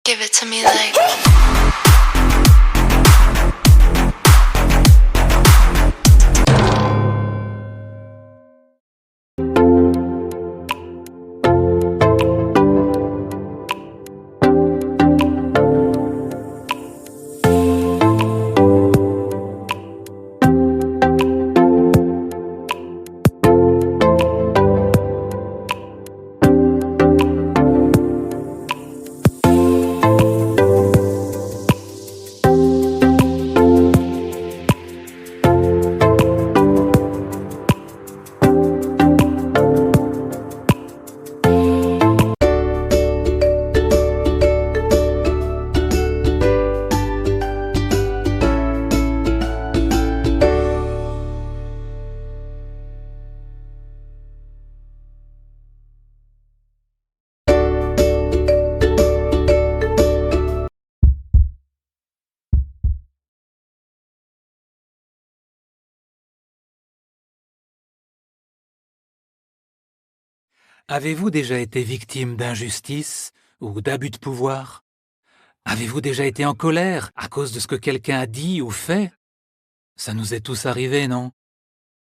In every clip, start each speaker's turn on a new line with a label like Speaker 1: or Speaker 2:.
Speaker 1: Give it to me like.
Speaker 2: Avez-vous déjà été victime d'injustice ou d'abus de pouvoir? Avez-vous déjà été en colère à cause de ce que quelqu'un a dit ou fait? Ça nous est tous arrivé, non?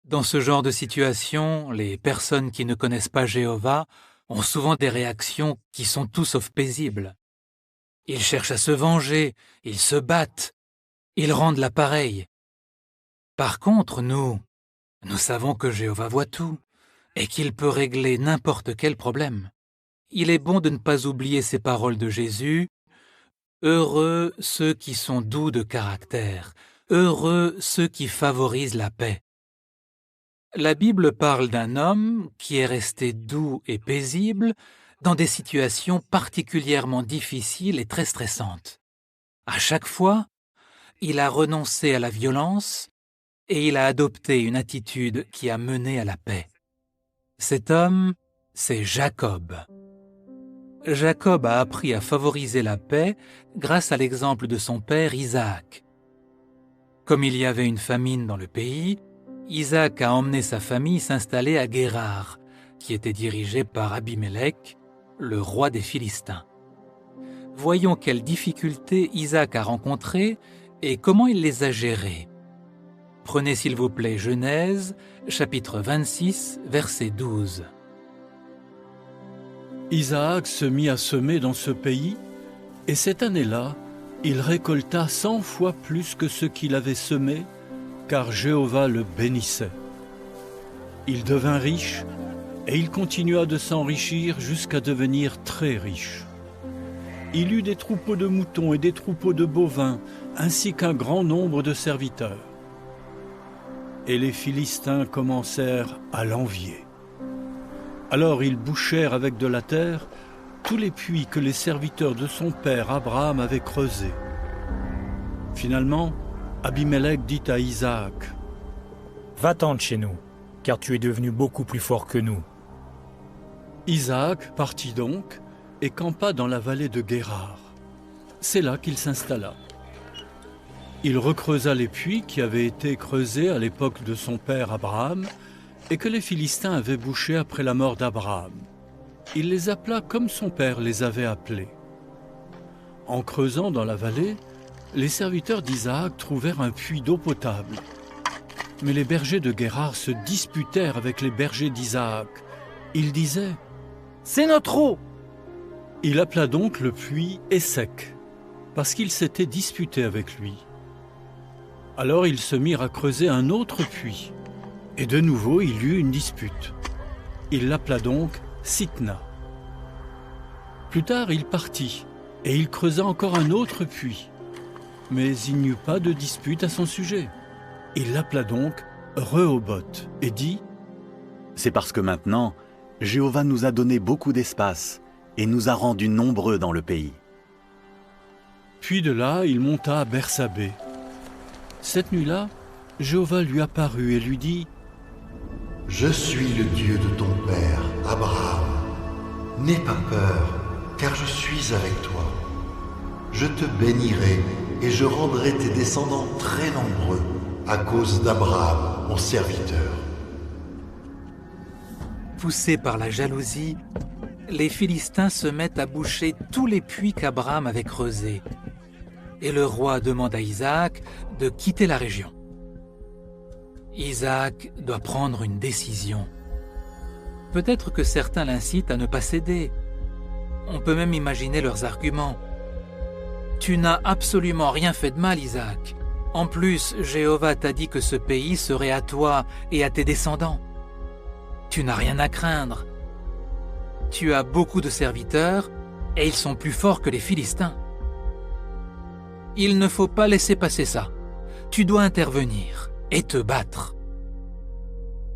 Speaker 2: Dans ce genre de situation, les personnes qui ne connaissent pas Jéhovah ont souvent des réactions qui sont tout sauf paisibles. Ils cherchent à se venger, ils se battent, ils rendent l'appareil. Par contre, nous savons que Jéhovah voit tout et qu'il peut régler n'importe quel problème. Il est bon de ne pas oublier ces paroles de Jésus. Heureux ceux qui sont doux de caractère, heureux ceux qui favorisent la paix. La Bible parle d'un homme qui est resté doux et paisible dans des situations particulièrement difficiles et très stressantes. À chaque fois, il a renoncé à la violence et il a adopté une attitude qui a mené à la paix. Cet homme, c'est Jacob. Jacob a appris à favoriser la paix grâce à l'exemple de son père Isaac. Comme il y avait une famine dans le pays, Isaac a emmené sa famille s'installer à Guérar, qui était dirigé par Abimélec, le roi des Philistins. Voyons quelles difficultés Isaac a rencontrées et comment il les a gérées. Prenez s'il vous plaît Genèse, chapitre 26, verset 12.
Speaker 3: Isaac se mit à semer dans ce pays, et cette année-là, il récolta 100 fois plus que ce qu'il avait semé, car Jéhovah le bénissait. Il devint riche, et il continua de s'enrichir jusqu'à devenir très riche. Il eut des troupeaux de moutons et des troupeaux de bovins, ainsi qu'un grand nombre de serviteurs. Et les Philistins commencèrent à l'envier. Alors ils bouchèrent avec de la terre tous les puits que les serviteurs de son père Abraham avaient creusés. Finalement, Abimélec dit à Isaac,
Speaker 4: « Va-t'en de chez nous, car tu es devenu beaucoup plus fort que nous. »
Speaker 3: Isaac partit donc et campa dans la vallée de Guérar. C'est là qu'il s'installa. Il recreusa les puits qui avaient été creusés à l'époque de son père Abraham et que les Philistins avaient bouchés après la mort d'Abraham. Il les appela comme son père les avait appelés. En creusant dans la vallée, les serviteurs d'Isaac trouvèrent un puits d'eau potable. Mais les bergers de Guérar se disputèrent avec les bergers d'Isaac. Ils disaient « C'est notre eau !» Il appela donc le puits Essek, parce qu'ils s'étaient disputés avec lui. Alors ils se mirent à creuser un autre puits, et de nouveau il y eut une dispute. Il l'appela donc Sitna. Plus tard il partit, et il creusa encore un autre puits, mais il n'y eut pas de dispute à son sujet. Il l'appela donc Rehoboth, et dit
Speaker 5: « C'est parce que maintenant, Jéhovah nous a donné beaucoup d'espace, et nous a rendus nombreux dans le pays. »
Speaker 3: Puis de là il monta à Bersabée. Cette nuit-là, Jéhovah lui apparut et lui dit
Speaker 6: « Je suis le Dieu de ton père, Abraham. N'aie pas peur, car je suis avec toi. Je te bénirai et je rendrai tes descendants très nombreux à cause d'Abraham, mon serviteur. »
Speaker 2: Poussé par la jalousie, les Philistins se mettent à boucher tous les puits qu'Abraham avait creusés. Et le roi demande à Isaac de quitter la région. Isaac doit prendre une décision. Peut-être que certains l'incitent à ne pas céder. On peut même imaginer leurs arguments. Tu n'as absolument rien fait de mal, Isaac. En plus, Jéhovah t'a dit que ce pays serait à toi et à tes descendants. Tu n'as rien à craindre. Tu as beaucoup de serviteurs et ils sont plus forts que les Philistins. Il ne faut pas laisser passer ça. Tu dois intervenir et te battre.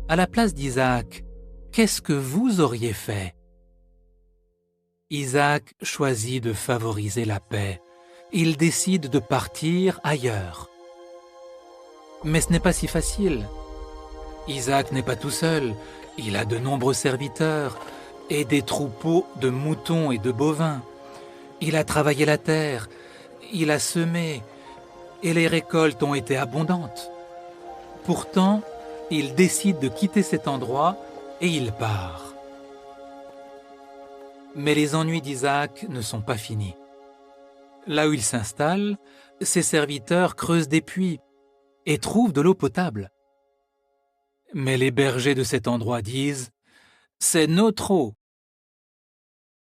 Speaker 2: À la place d'Isaac, qu'est-ce que vous auriez fait? Isaac choisit de favoriser la paix. Il décide de partir ailleurs. Mais ce n'est pas si facile. Isaac n'est pas tout seul. Il a de nombreux serviteurs et des troupeaux de moutons et de bovins. Il a travaillé la terre, il a semé, et les récoltes ont été abondantes. Pourtant, il décide de quitter cet endroit et il part. Mais les ennuis d'Isaac ne sont pas finis. Là où il s'installe, ses serviteurs creusent des puits et trouvent de l'eau potable. Mais les bergers de cet endroit disent « C'est notre eau ».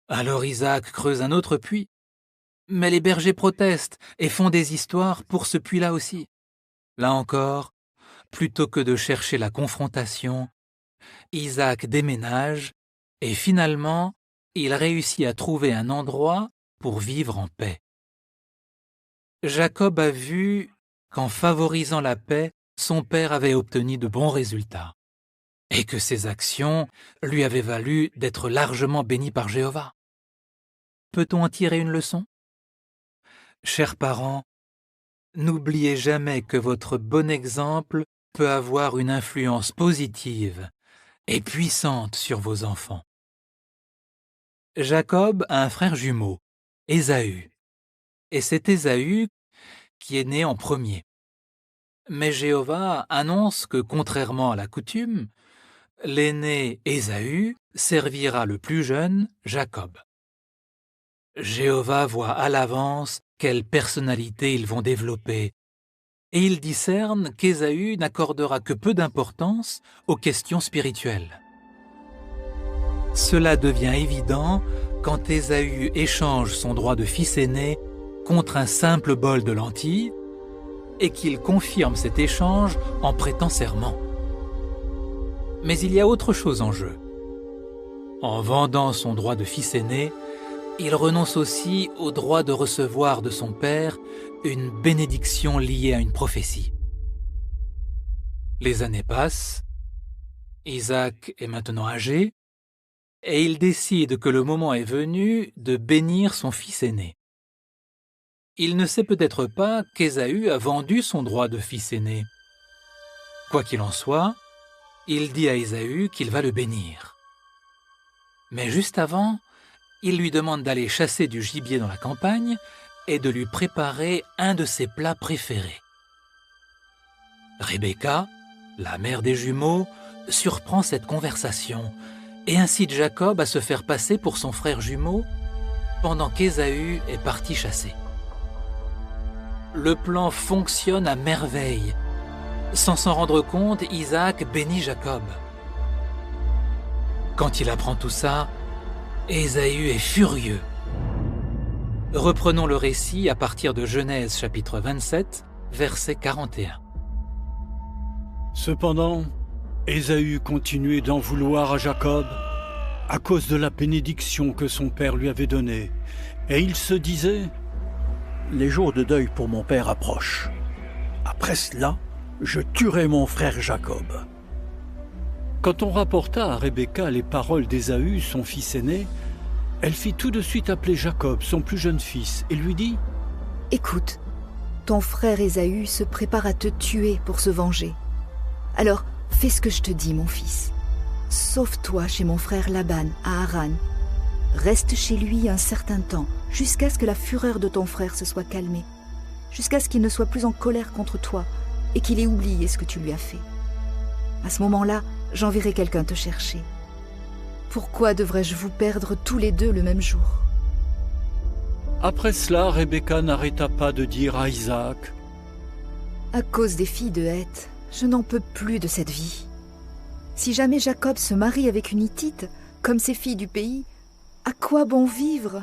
Speaker 2: Alors Isaac creuse un autre puits. Mais les bergers protestent et font des histoires pour ce puits-là aussi. Là encore, plutôt que de chercher la confrontation, Isaac déménage et finalement, il réussit à trouver un endroit pour vivre en paix. Jacob a vu qu'en favorisant la paix, son père avait obtenu de bons résultats et que ses actions lui avaient valu d'être largement béni par Jéhovah. Peut-on en tirer une leçon? Chers parents, n'oubliez jamais que votre bon exemple peut avoir une influence positive et puissante sur vos enfants. Jacob a un frère jumeau, Ésaü, et c'est Ésaü qui est né en premier. Mais Jéhovah annonce que, contrairement à la coutume, l'aîné Ésaü servira le plus jeune, Jacob. Jéhovah voit à l'avance quelle personnalité ils vont développer, et il discerne qu'Ésaü n'accordera que peu d'importance aux questions spirituelles. Cela devient évident quand Ésaü échange son droit de fils aîné contre un simple bol de lentilles et qu'il confirme cet échange en prêtant serment. Mais il y a autre chose en jeu. En vendant son droit de fils aîné, il renonce aussi au droit de recevoir de son père une bénédiction liée à une prophétie. Les années passent, Isaac est maintenant âgé, et il décide que le moment est venu de bénir son fils aîné. Il ne sait peut-être pas qu'Ésaü a vendu son droit de fils aîné. Quoi qu'il en soit, il dit à Ésaü qu'il va le bénir. Mais juste avant, il lui demande d'aller chasser du gibier dans la campagne et de lui préparer un de ses plats préférés. Rebecca, la mère des jumeaux, surprend cette conversation et incite Jacob à se faire passer pour son frère jumeau pendant qu'Ésaü est parti chasser. Le plan fonctionne à merveille. Sans s'en rendre compte, Isaac bénit Jacob. Quand il apprend tout ça, Ésaü est furieux. Reprenons le récit à partir de Genèse chapitre 27, verset 41.
Speaker 3: Cependant, Ésaü continuait d'en vouloir à Jacob à cause de la bénédiction que son père lui avait donnée. Et il se disait « Les jours de deuil pour mon père approchent. Après cela, je tuerai mon frère Jacob. » Quand on rapporta à Rebecca les paroles d'Ésaü, son fils aîné, elle fit tout de suite appeler Jacob, son plus jeune fils, et lui dit
Speaker 7: « Écoute, ton frère Ésaü se prépare à te tuer pour se venger. Alors, fais ce que je te dis, mon fils. Sauve-toi chez mon frère Laban, à Haran. Reste chez lui un certain temps, jusqu'à ce que la fureur de ton frère se soit calmée, jusqu'à ce qu'il ne soit plus en colère contre toi et qu'il ait oublié ce que tu lui as fait. À ce moment-là, j'enverrai quelqu'un te chercher. Pourquoi devrais-je vous perdre tous les deux le même jour?
Speaker 3: Après cela, Rebecca n'arrêta pas de dire à Isaac,
Speaker 7: À cause des filles de Heth, je n'en peux plus de cette vie. Si jamais Jacob se marie avec une Hittite, comme ces filles du pays, à quoi bon vivre?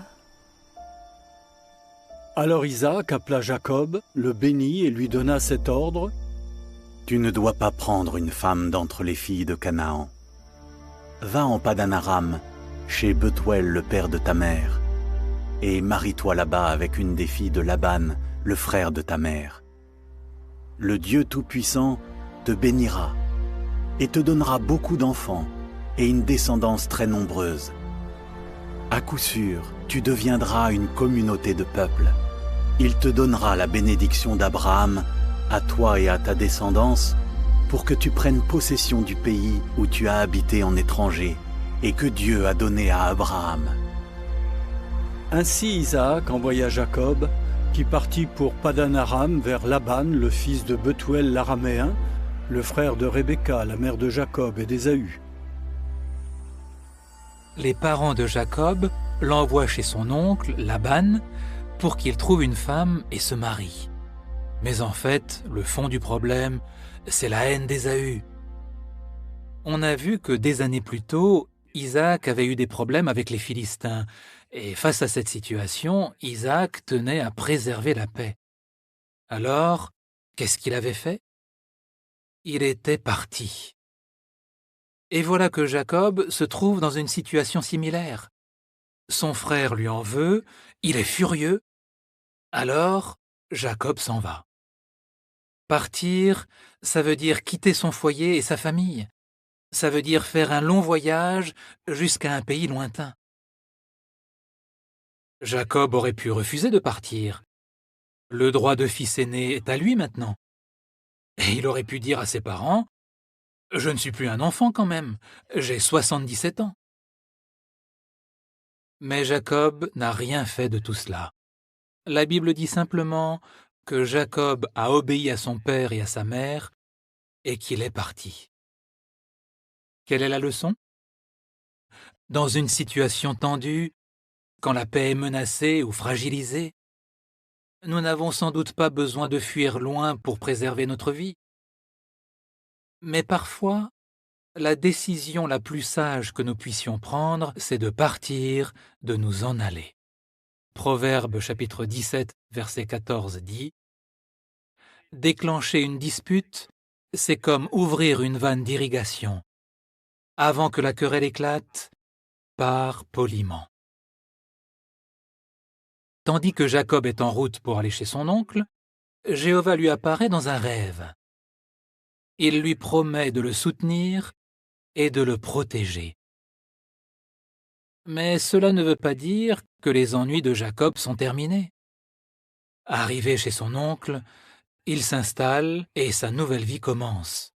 Speaker 3: Alors Isaac appela Jacob, le bénit et lui donna cet ordre.
Speaker 5: Tu ne dois pas prendre une femme d'entre les filles de Canaan. Va en Padan-Aram, chez Bethuel, le père de ta mère, et marie-toi là-bas avec une des filles de Laban, le frère de ta mère. Le Dieu Tout-Puissant te bénira et te donnera beaucoup d'enfants et une descendance très nombreuse. À coup sûr, tu deviendras une communauté de peuples. Il te donnera la bénédiction d'Abraham, à toi et à ta descendance, pour que tu prennes possession du pays où tu as habité en étranger et que Dieu a donné à Abraham.
Speaker 3: Ainsi Isaac envoya Jacob, qui partit pour Padan-Aram vers Laban, le fils de Bethuel l'Araméen, le frère de Rebecca, la mère de Jacob et d'Ésaü.
Speaker 2: Les parents de Jacob l'envoient chez son oncle, Laban, pour qu'il trouve une femme et se marie. Mais en fait, le fond du problème, c'est la haine d'Ésaü. On a vu que des années plus tôt, Isaac avait eu des problèmes avec les Philistins, et face à cette situation, Isaac tenait à préserver la paix. Alors, qu'est-ce qu'il avait fait? Il était parti. Et voilà que Jacob se trouve dans une situation similaire. Son frère lui en veut, il est furieux. Alors, Jacob s'en va. Partir, ça veut dire quitter son foyer et sa famille. Ça veut dire faire un long voyage jusqu'à un pays lointain. Jacob aurait pu refuser de partir. Le droit de fils aîné est à lui maintenant. Et il aurait pu dire à ses parents, « Je ne suis plus un enfant quand même, j'ai 77 ans. » Mais Jacob n'a rien fait de tout cela. La Bible dit simplement que Jacob a obéi à son père et à sa mère et qu'il est parti. Quelle est la leçon? Dans une situation tendue, quand la paix est menacée ou fragilisée, nous n'avons sans doute pas besoin de fuir loin pour préserver notre vie. Mais parfois, la décision la plus sage que nous puissions prendre, c'est de partir, de nous en aller. Proverbe chapitre 17, verset 14 dit « Déclencher une dispute, c'est comme ouvrir une vanne d'irrigation. Avant que la querelle éclate, pars poliment. » Tandis que Jacob est en route pour aller chez son oncle, Jéhovah lui apparaît dans un rêve. Il lui promet de le soutenir et de le protéger. Mais cela ne veut pas dire que les ennuis de Jacob sont terminés. Arrivé chez son oncle, il s'installe et sa nouvelle vie commence.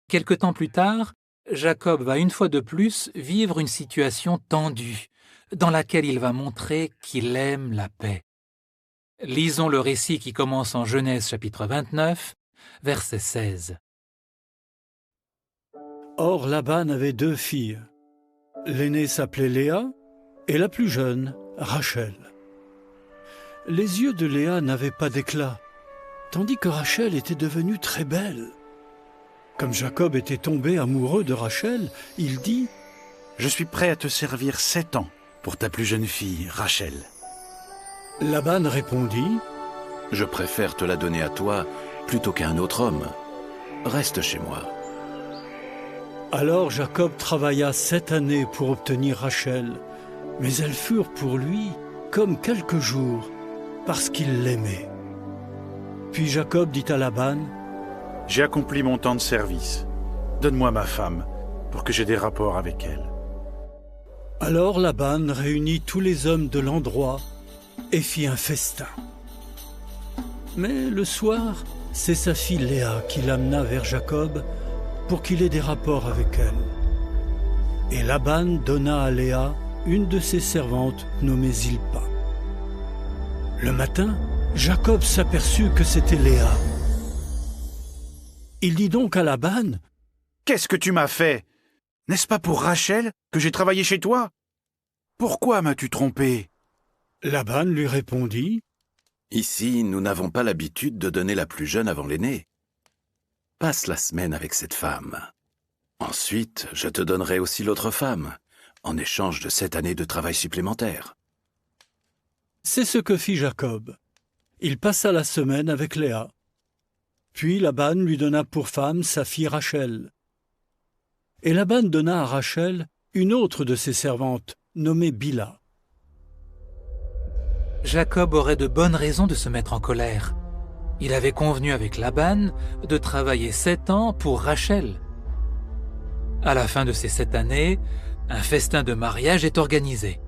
Speaker 2: Quelque temps plus tard, Jacob va une fois de plus vivre une situation tendue, dans laquelle il va montrer qu'il aime la paix. Lisons le récit qui commence en Genèse chapitre 29, verset 16.
Speaker 3: Or Laban avait 2 filles. L'aînée s'appelait Léa et la plus jeune, Rachel. Les yeux de Léa n'avaient pas d'éclat, tandis que Rachel était devenue très belle. Comme Jacob était tombé amoureux de Rachel, il dit
Speaker 5: « Je suis prêt à te servir 7 ans pour ta plus jeune fille, Rachel. »
Speaker 3: Laban répondit
Speaker 8: « Je préfère te la donner à toi plutôt qu'à un autre homme. Reste chez moi. »
Speaker 3: Alors Jacob travailla 7 années pour obtenir Rachel, mais elles furent pour lui comme quelques jours, parce qu'il l'aimait. Puis Jacob dit à Laban,
Speaker 9: « J'ai accompli mon temps de service. Donne-moi ma femme, pour que j'aie des rapports avec elle. »
Speaker 3: Alors Laban réunit tous les hommes de l'endroit et fit un festin. Mais le soir, c'est sa fille Léa qui l'amena vers Jacob pour qu'il ait des rapports avec elle. Et Laban donna à Léa une de ses servantes nommée Zilpa. Le matin, Jacob s'aperçut que c'était Léa. Il dit donc à Laban,
Speaker 9: « Qu'est-ce que tu m'as fait? N'est-ce pas pour Rachel que j'ai travaillé chez toi? Pourquoi m'as-tu trompé?
Speaker 3: Laban lui répondit,
Speaker 8: « Ici, nous n'avons pas l'habitude de donner la plus jeune avant l'aînée. Passe la semaine avec cette femme. Ensuite, je te donnerai aussi l'autre femme, en échange de 7 années de travail supplémentaire. »
Speaker 3: C'est ce que fit Jacob. Il passa la semaine avec Léa. Puis Laban lui donna pour femme sa fille Rachel. Et Laban donna à Rachel une autre de ses servantes, nommée Bila.
Speaker 2: Jacob aurait de bonnes raisons de se mettre en colère. Il avait convenu avec Laban de travailler 7 ans pour Rachel. À la fin de ces 7 années, un festin de mariage est organisé.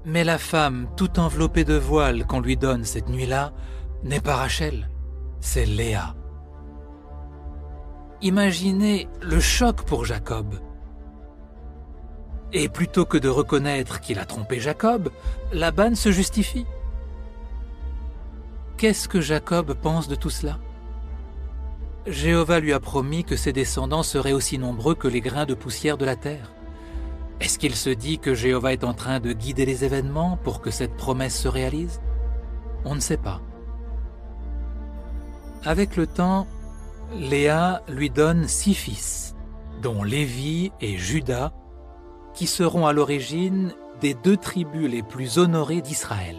Speaker 2: Mais la femme tout enveloppée de voile qu'on lui donne cette nuit-là n'est pas Rachel, c'est Léa. Imaginez le choc pour Jacob. Et plutôt que de reconnaître qu'il a trompé Jacob, Laban se justifie. Qu'est-ce que Jacob pense de tout cela? Jéhovah lui a promis que ses descendants seraient aussi nombreux que les grains de poussière de la terre. Est-ce qu'il se dit que Jéhovah est en train de guider les événements pour que cette promesse se réalise? On ne sait pas. Avec le temps, Léa lui donne 6 fils, dont Lévi et Juda, qui seront à l'origine des 2 tribus les plus honorées d'Israël.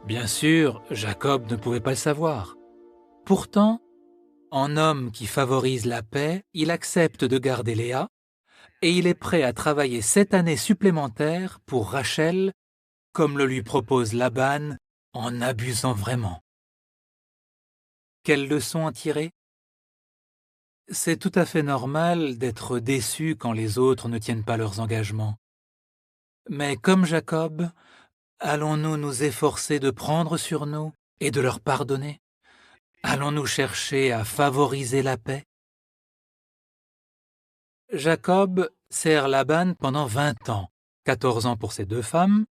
Speaker 2: Bien sûr, Jacob ne pouvait pas le savoir. Pourtant, en homme qui favorise la paix, il accepte de garder Léa et il est prêt à travailler 7 années supplémentaires pour Rachel, comme le lui propose Laban, en abusant vraiment. Quelle leçon en tirer? C'est tout à fait normal d'être déçu quand les autres ne tiennent pas leurs engagements. Mais comme Jacob, allons-nous nous efforcer de prendre sur nous et de leur pardonner? Allons-nous chercher à favoriser la paix? Jacob sert Laban pendant 20 ans, 14 ans pour ses 2 femmes,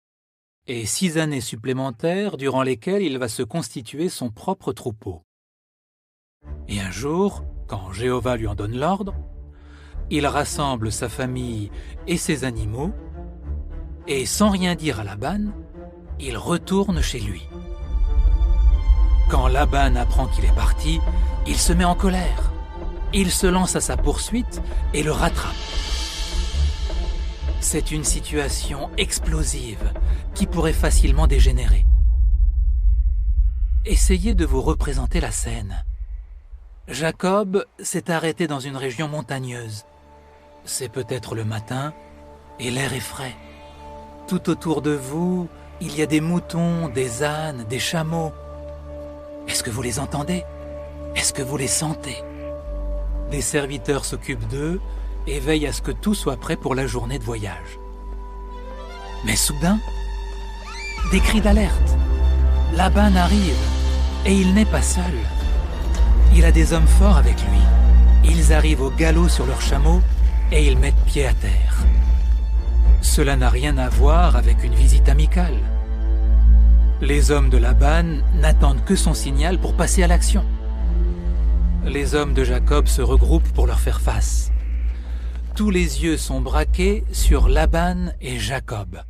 Speaker 2: et 6 années supplémentaires durant lesquelles il va se constituer son propre troupeau. Et un jour, quand Jéhovah lui en donne l'ordre, il rassemble sa famille et ses animaux, et sans rien dire à Laban, il retourne chez lui. Quand Laban apprend qu'il est parti, il se met en colère. Il se lance à sa poursuite et le rattrape. C'est une situation explosive qui pourrait facilement dégénérer. Essayez de vous représenter la scène. Jacob s'est arrêté dans une région montagneuse. C'est peut-être le matin et l'air est frais. Tout autour de vous, il y a des moutons, des ânes, des chameaux. Est-ce que vous les entendez? Est-ce que vous les sentez? Des serviteurs s'occupent d'eux et veillent à ce que tout soit prêt pour la journée de voyage. Mais soudain, des cris d'alerte. Laban arrive et il n'est pas seul. Il a des hommes forts avec lui. Ils arrivent au galop sur leurs chameaux et ils mettent pied à terre. Cela n'a rien à voir avec une visite amicale. Les hommes de Laban n'attendent que son signal pour passer à l'action. Les hommes de Jacob se regroupent pour leur faire face. Tous les yeux sont braqués sur Laban et Jacob.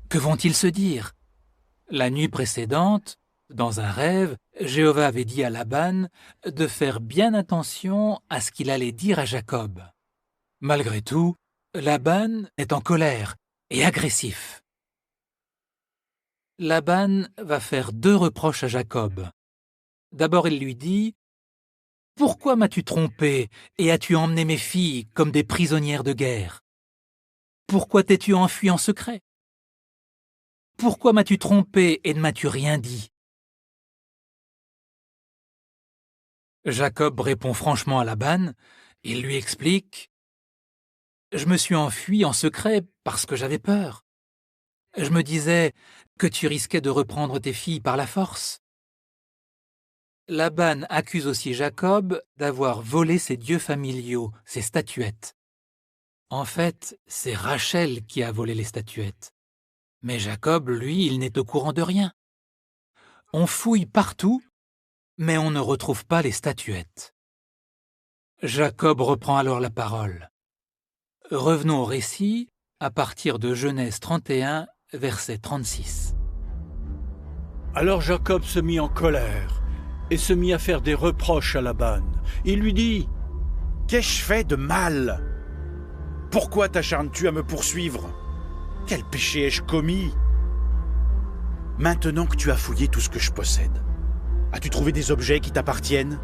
Speaker 2: Que vont-ils se dire? La nuit précédente, dans un rêve, Jéhovah avait dit à Laban de faire bien attention à ce qu'il allait dire à Jacob. Malgré tout, Laban est en colère et agressif. Laban va faire 2 reproches à Jacob. D'abord, il lui dit « Pourquoi m'as-tu trompé et as-tu emmené mes filles comme des prisonnières de guerre? Pourquoi t'es-tu enfui en secret? Pourquoi m'as-tu trompé et ne m'as-tu rien dit ?» Jacob répond franchement à Laban. Il lui explique « Je me suis enfui en secret parce que j'avais peur. Je me disais que tu risquais de reprendre tes filles par la force. » Laban accuse aussi Jacob d'avoir volé ses dieux familiaux, ses statuettes. En fait, c'est Rachel qui a volé les statuettes. Mais Jacob, lui, il n'est au courant de rien. On fouille partout, mais on ne retrouve pas les statuettes. Jacob reprend alors la parole. Revenons au récit à partir de Genèse 31, verset 36.
Speaker 3: Alors Jacob se mit en colère et se mit à faire des reproches à Laban. Il lui dit :
Speaker 9: « Qu'ai-je fait de mal ? Pourquoi t'acharnes-tu à me poursuivre ? Quel péché ai-je commis ? Maintenant que tu as fouillé tout ce que je possède, as-tu trouvé des objets qui t'appartiennent ?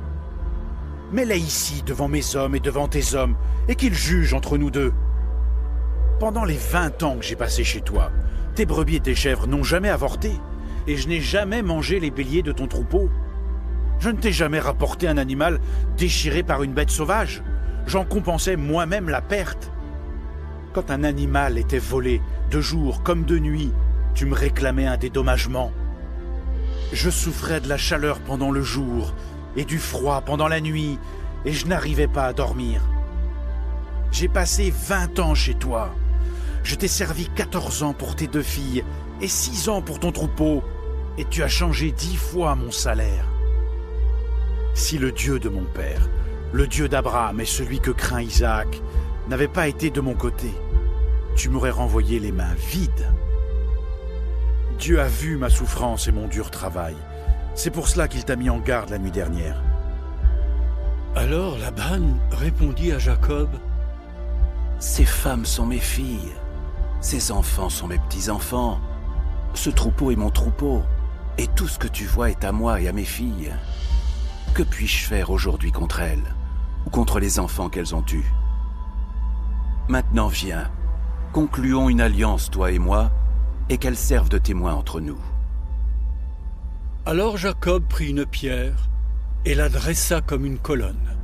Speaker 9: Mets-les ici devant mes hommes et devant tes hommes, et qu'ils jugent entre nous deux. Pendant les 20 ans que j'ai passés chez toi, tes brebis et tes chèvres n'ont jamais avorté, et je n'ai jamais mangé les béliers de ton troupeau. Je ne t'ai jamais rapporté un animal déchiré par une bête sauvage. J'en compensais moi-même la perte. Quand un animal était volé, de jour comme de nuit, tu me réclamais un dédommagement. Je souffrais de la chaleur pendant le jour et du froid pendant la nuit, et je n'arrivais pas à dormir. J'ai passé 20 ans chez toi. Je t'ai servi 14 ans pour tes 2 filles et 6 ans pour ton troupeau, et tu as changé 10 fois mon salaire. Si le Dieu de mon père, le Dieu d'Abraham et celui que craint Isaac, n'avaient pas été de mon côté, tu m'aurais renvoyé les mains vides. Dieu a vu ma souffrance et mon dur travail. C'est pour cela qu'il t'a mis en garde la nuit dernière. »
Speaker 3: Alors Laban répondit à Jacob :
Speaker 8: « Ces femmes sont mes filles, ces enfants sont mes petits-enfants. Ce troupeau est mon troupeau, et tout ce que tu vois est à moi et à mes filles. Que puis-je faire aujourd'hui contre elles, ou contre les enfants qu'elles ont eus ? Maintenant viens, concluons une alliance, toi et moi, et qu'elles servent de témoin entre nous. »
Speaker 3: Alors Jacob prit une pierre et la dressa comme une colonne.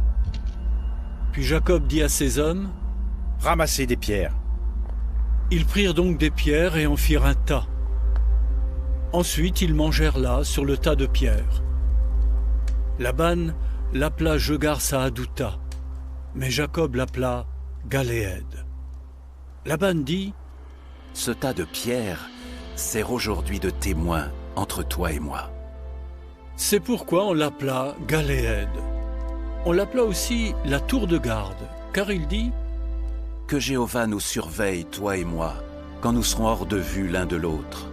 Speaker 3: Puis Jacob dit à ses hommes :
Speaker 9: « Ramassez des pierres. »
Speaker 3: Ils prirent donc des pierres et en firent un tas. Ensuite ils mangèrent là, sur le tas de pierres. Laban l'appela Jegar Sahadouta, mais Jacob l'appela Galéed. Laban dit :
Speaker 8: « Ce tas de pierres sert aujourd'hui de témoin entre toi et moi. »
Speaker 3: C'est pourquoi on l'appela Galéed. On l'appela aussi la tour de garde, car il dit :
Speaker 8: « Que Jéhovah nous surveille, toi et moi, quand nous serons hors de vue l'un de l'autre.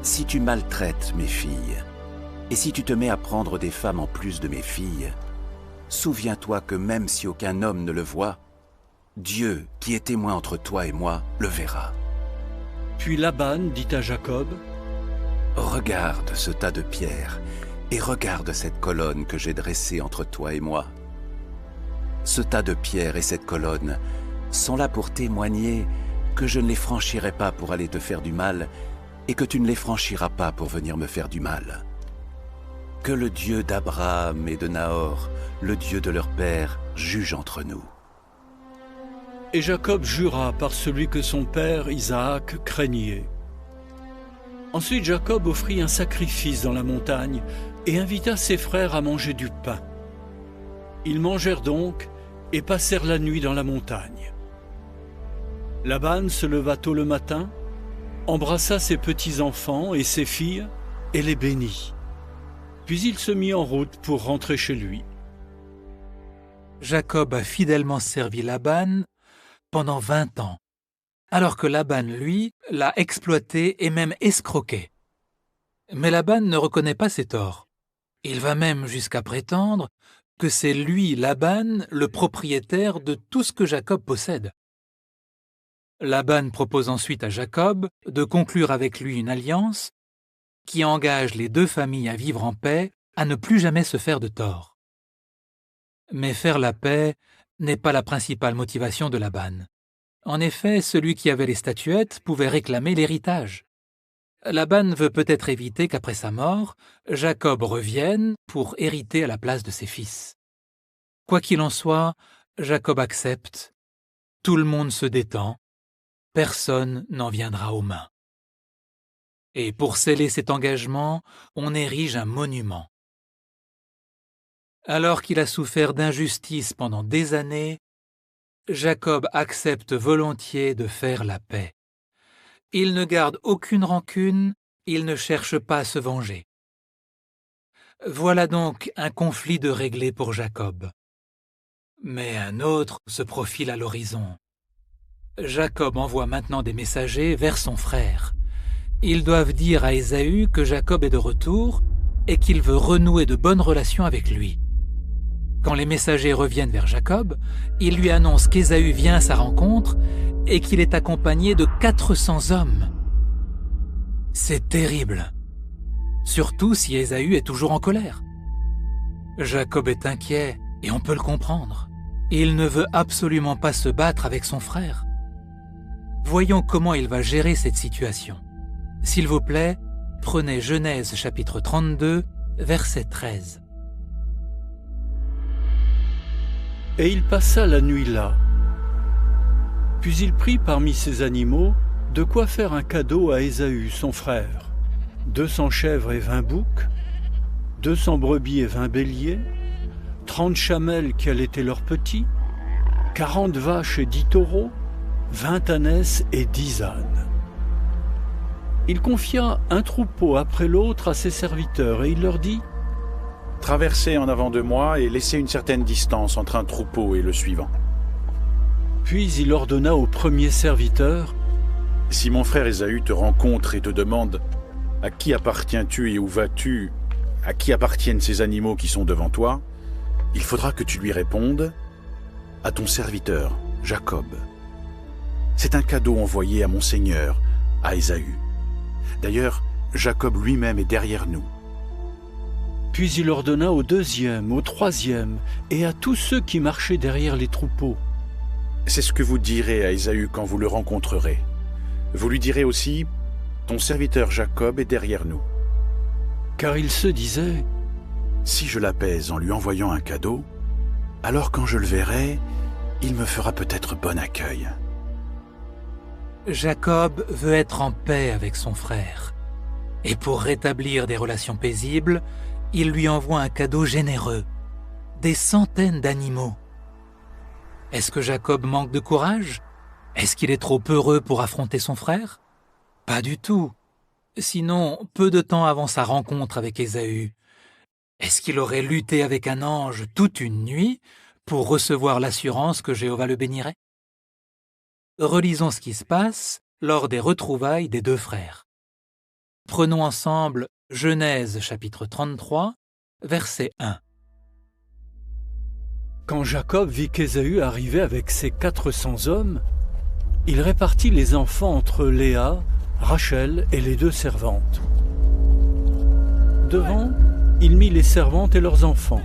Speaker 8: Si tu maltraites mes filles, et si tu te mets à prendre des femmes en plus de mes filles, souviens-toi que même si aucun homme ne le voit, Dieu, qui est témoin entre toi et moi, le verra. »
Speaker 3: Puis Laban dit à Jacob :
Speaker 8: « Regarde ce tas de pierres, et regarde cette colonne que j'ai dressée entre toi et moi. Ce tas de pierres et cette colonne sont là pour témoigner que je ne les franchirai pas pour aller te faire du mal, et que tu ne les franchiras pas pour venir me faire du mal. Que le Dieu d'Abraham et de Nahor, le Dieu de leur père, juge entre nous. »
Speaker 3: Et Jacob jura par celui que son père Isaac craignait. Ensuite Jacob offrit un sacrifice dans la montagne et invita ses frères à manger du pain. Ils mangèrent donc et passèrent la nuit dans la montagne. Laban se leva tôt le matin, embrassa ses petits-enfants et ses filles et les bénit. Puis il se mit en route pour rentrer chez lui.
Speaker 2: Jacob a fidèlement servi Laban pendant 20 ans, alors que Laban, lui, l'a exploité et même escroqué. Mais Laban ne reconnaît pas ses torts. Il va même jusqu'à prétendre que c'est lui, Laban, le propriétaire de tout ce que Jacob possède. Laban propose ensuite à Jacob de conclure avec lui une alliance qui engage les 2 familles à vivre en paix, à ne plus jamais se faire de tort. Mais faire la paix n'est pas la principale motivation de Laban. En effet, celui qui avait les statuettes pouvait réclamer l'héritage. Laban veut peut-être éviter qu'après sa mort, Jacob revienne pour hériter à la place de ses fils. Quoi qu'il en soit, Jacob accepte. Tout le monde se détend. Personne n'en viendra aux mains. Et pour sceller cet engagement, on érige un monument. Alors qu'il a souffert d'injustice pendant des années, Jacob accepte volontiers de faire la paix. Il ne garde aucune rancune, il ne cherche pas à se venger. Voilà donc un conflit de réglé pour Jacob. Mais un autre se profile à l'horizon. Jacob envoie maintenant des messagers vers son frère. Ils doivent dire à Ésaü que Jacob est de retour et qu'il veut renouer de bonnes relations avec lui. Quand les messagers reviennent vers Jacob, ils lui annoncent qu'Ésaü vient à sa rencontre et qu'il est accompagné de 400 hommes. C'est terrible, surtout si Ésaü est toujours en colère. Jacob est inquiet et on peut le comprendre. Il ne veut absolument pas se battre avec son frère. Voyons comment il va gérer cette situation. S'il vous plaît, prenez Genèse chapitre 32, verset 13.
Speaker 3: Et il passa la nuit là. Puis il prit parmi ses animaux de quoi faire un cadeau à Ésaü, son frère. 200 chèvres et 20 boucs, 200 brebis et 20 béliers, 30 chamelles quels étaient leurs petits, 40 vaches et 10 taureaux, 20 ânesses et 10 ânes. Il confia un troupeau après l'autre à ses serviteurs et il leur dit :
Speaker 9: Traversez en avant de moi et laissez une certaine distance entre un troupeau et le suivant.
Speaker 3: Puis il ordonna au premier serviteur :
Speaker 9: Si mon frère Ésaü te rencontre et te demande « À qui appartiens-tu et où vas-tu ? À qui appartiennent ces animaux qui sont devant toi ?» il faudra que tu lui répondes « À ton serviteur, Jacob. C'est un cadeau envoyé à mon seigneur, à Ésaü. D'ailleurs, Jacob lui-même est derrière nous. »
Speaker 3: Puis il ordonna au deuxième, au troisième et à tous ceux qui marchaient derrière les troupeaux :
Speaker 9: C'est ce que vous direz à Ésaü quand vous le rencontrerez. Vous lui direz aussi « Ton serviteur Jacob est derrière nous. »
Speaker 3: Car il se disait :
Speaker 9: Si je l'apaise en lui envoyant un cadeau, alors quand je le verrai, il me fera peut-être bon accueil.
Speaker 2: Jacob veut être en paix avec son frère. Et pour rétablir des relations paisibles, il lui envoie un cadeau généreux, des centaines d'animaux. Est-ce que Jacob manque de courage ? Est-ce qu'il est trop heureux pour affronter son frère ? Pas du tout. Sinon, peu de temps avant sa rencontre avec Ésaü, est-ce qu'il aurait lutté avec un ange toute une nuit pour recevoir l'assurance que Jéhovah le bénirait ? Relisons ce qui se passe lors des retrouvailles des deux frères. Prenons ensemble Genèse chapitre 33, verset 1.
Speaker 3: Quand Jacob vit qu'Ésaü arrivait avec ses 400 hommes, il répartit les enfants entre Léa, Rachel et les deux servantes. Devant, il mit les servantes et leurs enfants,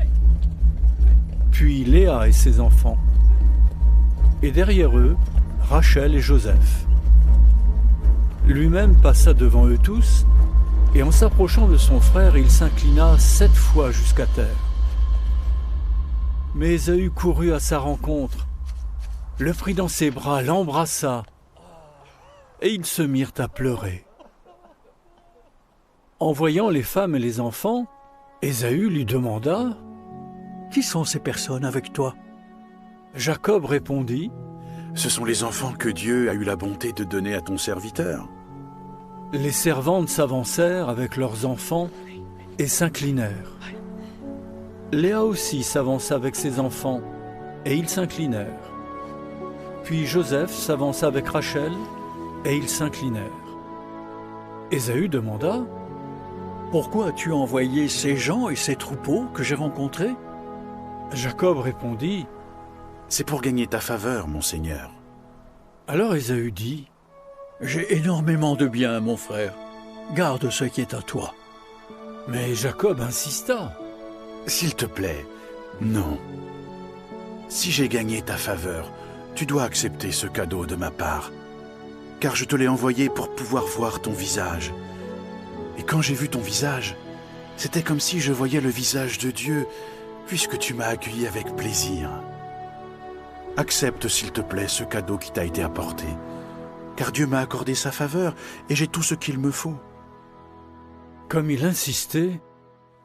Speaker 3: puis Léa et ses enfants, et derrière eux, Rachel et Joseph. Lui-même passa devant eux tous, et en s'approchant de son frère, il s'inclina 7 fois jusqu'à terre. Mais Ésaü courut à sa rencontre, le prit dans ses bras, l'embrassa, et ils se mirent à pleurer. En voyant les femmes et les enfants, Ésaü lui demanda : « Qui sont ces personnes avec toi ?» Jacob répondit :
Speaker 9: « Ce sont les enfants que Dieu a eu la bonté de donner à ton serviteur. »
Speaker 3: Les servantes s'avancèrent avec leurs enfants et s'inclinèrent. Léa aussi s'avança avec ses enfants, et ils s'inclinèrent. Puis Joseph s'avança avec Rachel, et ils s'inclinèrent. Ésaü demanda : « Pourquoi as-tu envoyé ces gens et ces troupeaux que j'ai rencontrés ?» Jacob répondit :
Speaker 9: « C'est pour gagner ta faveur, mon seigneur. »
Speaker 3: Alors Ésaü dit : « J'ai énormément de biens, mon frère. Garde ce qui est à toi. » Mais Jacob insista.
Speaker 9: « S'il te plaît, non. Si j'ai gagné ta faveur, tu dois accepter ce cadeau de ma part, car je te l'ai envoyé pour pouvoir voir ton visage. Et quand j'ai vu ton visage, c'était comme si je voyais le visage de Dieu, puisque tu m'as accueilli avec plaisir. Accepte, s'il te plaît, ce cadeau qui t'a été apporté, car Dieu m'a accordé sa faveur et j'ai tout ce qu'il me faut. »
Speaker 3: Comme il insistait,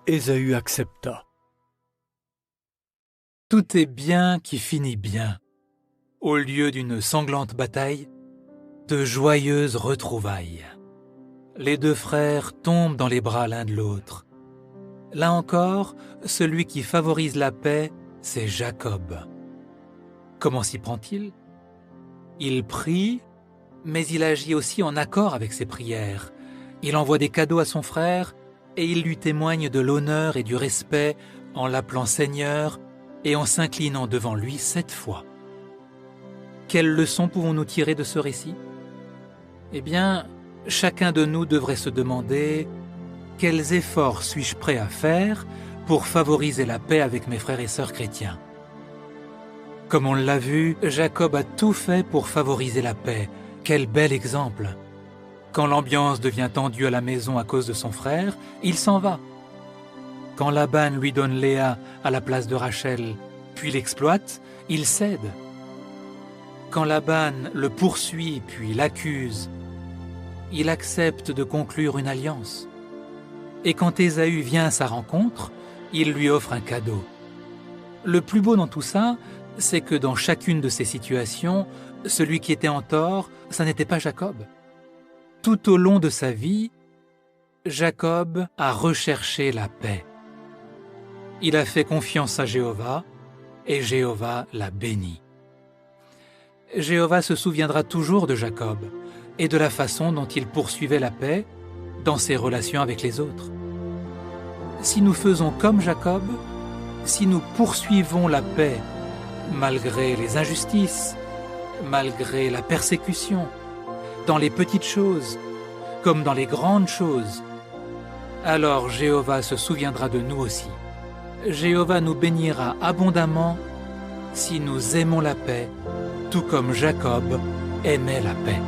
Speaker 3: Ésaü accepta.
Speaker 2: Tout est bien qui finit bien. Au lieu d'une sanglante bataille, de joyeuses retrouvailles. Les deux frères tombent dans les bras l'un de l'autre. Là encore, celui qui favorise la paix, c'est Jacob. Comment s'y prend-il? Il prie, mais il agit aussi en accord avec ses prières. Il envoie des cadeaux à son frère et il lui témoigne de l'honneur et du respect en l'appelant Seigneur et en s'inclinant devant lui 7 fois. Quelle leçon pouvons-nous tirer de ce récit? Eh bien, chacun de nous devrait se demander « Quels efforts suis-je prêt à faire pour favoriser la paix avec mes frères et sœurs chrétiens ?» Comme on l'a vu, Jacob a tout fait pour favoriser la paix. Quel bel exemple! Quand l'ambiance devient tendue à la maison à cause de son frère, il s'en va. Quand Laban lui donne Léa à la place de Rachel, puis l'exploite, il cède. Quand Laban le poursuit puis l'accuse, il accepte de conclure une alliance. Et quand Ésaü vient à sa rencontre, il lui offre un cadeau. Le plus beau dans tout ça, c'est que dans chacune de ces situations, celui qui était en tort, ça n'était pas Jacob. Tout au long de sa vie, Jacob a recherché la paix. Il a fait confiance à Jéhovah et Jéhovah l'a béni. Jéhovah se souviendra toujours de Jacob et de la façon dont il poursuivait la paix dans ses relations avec les autres. Si nous faisons comme Jacob, si nous poursuivons la paix malgré les injustices, malgré la persécution, dans les petites choses comme dans les grandes choses, alors Jéhovah se souviendra de nous aussi. Jéhovah nous bénira abondamment si nous aimons la paix, tout comme Jacob aimait la paix.